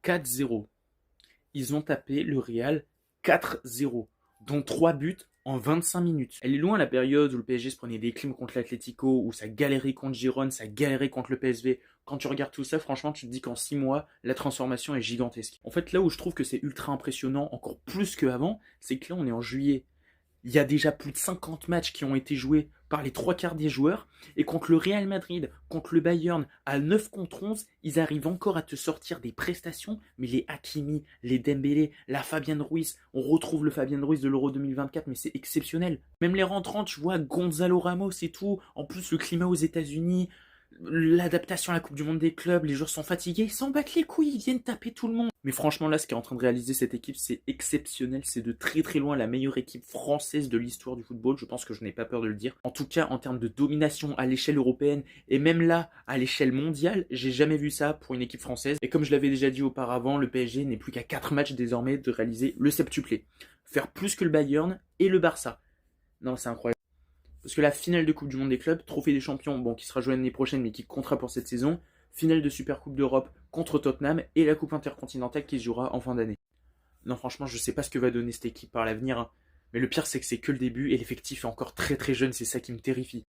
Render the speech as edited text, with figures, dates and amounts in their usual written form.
4-0. Ils ont tapé le Real 4-0, dont 3 buts en 25 minutes. Elle est loin la période où le PSG se prenait des clims contre l'Atlético, où ça galérait contre Girone, ça galérait contre le PSV. Quand tu regardes tout ça, franchement, tu te dis qu'en 6 mois, la transformation est gigantesque. En fait, là où je trouve que c'est ultra impressionnant, encore plus qu'avant, c'est que là, on est en juillet. Il y a déjà plus de 50 matchs qui ont été joués par les 3 quarts des joueurs. Et contre le Real Madrid, contre le Bayern, à 9 contre 11, ils arrivent encore à te sortir des prestations. Mais les Hakimi, les Dembélé, la Fabian Ruiz, on retrouve le Fabian Ruiz de l'Euro 2024, mais c'est exceptionnel. Même les rentrants, tu vois, Gonzalo Ramos et tout. En plus, le climat aux États-Unis, l'adaptation à la Coupe du Monde des clubs, les joueurs sont fatigués, ils s'en battent les couilles, ils viennent taper tout le monde. Mais franchement, là, ce qu'est en train de réaliser cette équipe, c'est exceptionnel. C'est de très très loin la meilleure équipe française de l'histoire du football. Je pense que je n'ai pas peur de le dire. En tout cas, en termes de domination à l'échelle européenne et même là, à l'échelle mondiale, j'ai jamais vu ça pour une équipe française. Et comme je l'avais déjà dit auparavant, le PSG n'est plus qu'à 4 matchs désormais de réaliser le septuplé. Faire plus que le Bayern et le Barça. Non, c'est incroyable. Parce que la finale de Coupe du Monde des clubs, trophée des champions, bon, qui sera jouée l'année prochaine, mais qui comptera pour cette saison, finale de Super Coupe d'Europe contre Tottenham et la Coupe intercontinentale qui se jouera en fin d'année. Non, franchement, je sais pas ce que va donner cette équipe par l'avenir, hein. Mais le pire, c'est que c'est que le début et l'effectif est encore très très jeune, c'est ça qui me terrifie.